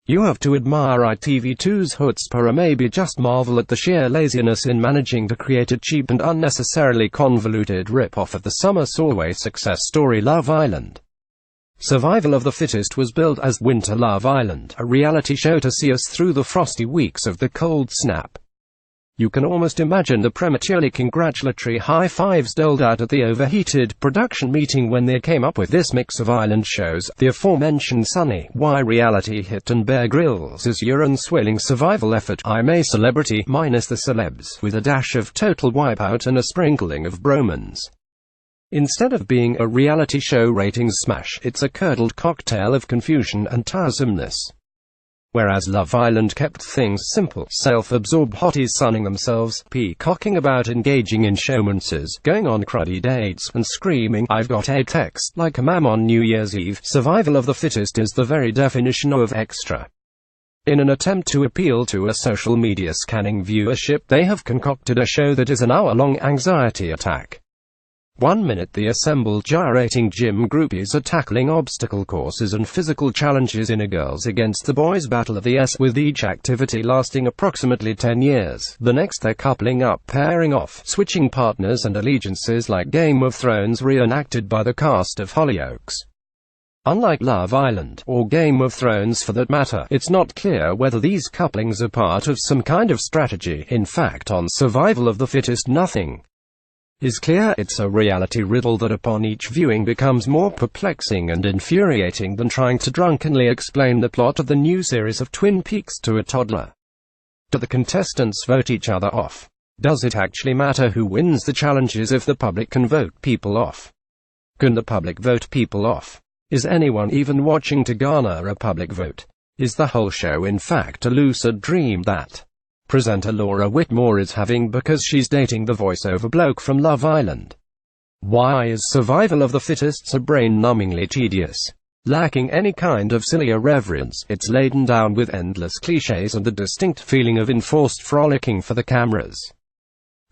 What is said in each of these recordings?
You have to admire ITV2's chutzpah or maybe just marvel at the sheer laziness in managing to create a cheap and unnecessarily convoluted rip-off of the summer Solway success story Love Island. Survival of the Fittest was billed as Winter Love Island, a reality show to see us through the frosty weeks of the cold snap. You can almost imagine the prematurely congratulatory high-fives doled out at the overheated production meeting when they came up with this mix of island shows, the aforementioned Sunny, Y reality hit and Bear Grylls' urine-swilling survival effort, I'm a Celebrity, minus the celebs, with a dash of total wipeout and a sprinkling of bromance. Instead of being a reality show ratings smash, it's a curdled cocktail of confusion and tiresomeness. Whereas Love Island kept things simple, self-absorbed hotties sunning themselves, peacocking about engaging in showmances, going on cruddy dates, and screaming, I've got a text, like a mam on New Year's Eve, Survival of the Fittest is the very definition of extra. In an attempt to appeal to a social media scanning viewership, they have concocted a show that is an hour-long anxiety attack. 1 minute the assembled gyrating gym groupies are tackling obstacle courses and physical challenges in a girls against the boys battle of the S, with each activity lasting approximately 10 years. The next they're coupling up, pairing off, switching partners and allegiances like Game of Thrones reenacted by the cast of Hollyoaks. Unlike Love Island, or Game of Thrones for that matter, it's not clear whether these couplings are part of some kind of strategy. In fact, on Survival of the Fittest nothing is clear. It's a reality riddle that upon each viewing becomes more perplexing and infuriating than trying to drunkenly explain the plot of the new series of Twin Peaks to a toddler. Do the contestants vote each other off? Does it actually matter who wins the challenges if the public can vote people off? Can the public vote people off? Is anyone even watching to garner a public vote? Is the whole show in fact a lucid dream that presenter Laura Whitmore is having because she's dating the voiceover bloke from Love Island? Why is Survival of the Fittest so brain-numbingly tedious? Lacking any kind of silly irreverence, it's laden down with endless cliches and the distinct feeling of enforced frolicking for the cameras.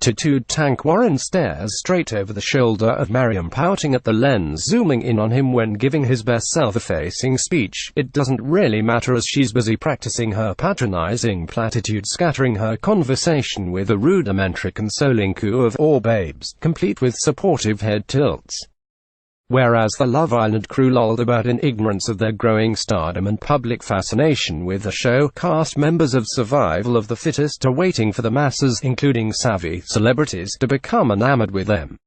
Tattooed Tank Warren stares straight over the shoulder of Mariam, pouting at the lens, zooming in on him when giving his best self-effacing speech. It doesn't really matter as she's busy practicing her patronizing platitude, scattering her conversation with a rudimentary consoling coo of "Aw babes," complete with supportive head tilts. Whereas the Love Island crew lolled about in ignorance of their growing stardom and public fascination with the show, cast members of Survival of the Fittest are waiting for the masses, including savvy celebrities, to become enamored with them.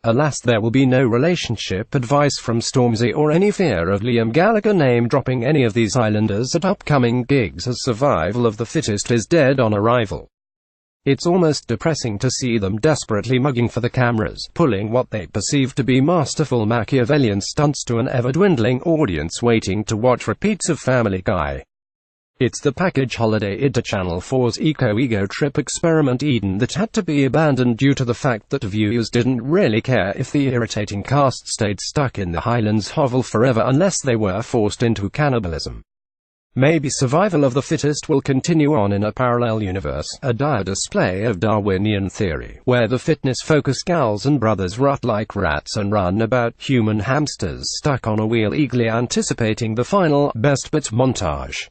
Alas, there will be no relationship advice from Stormzy or any fear of Liam Gallagher name-dropping any of these islanders at upcoming gigs, as Survival of the Fittest is dead on arrival. It's almost depressing to see them desperately mugging for the cameras, pulling what they perceive to be masterful Machiavellian stunts to an ever-dwindling audience waiting to watch repeats of Family Guy. It's the package holiday id to Channel 4's eco-ego trip experiment Eden that had to be abandoned due to the fact that viewers didn't really care if the irritating cast stayed stuck in the Highlands hovel forever unless they were forced into cannibalism. Maybe Survival of the Fittest will continue on in a parallel universe, a dire display of Darwinian theory, where the fitness-focused gals and brothers rut like rats and run about human hamsters stuck on a wheel eagerly anticipating the final best bits montage.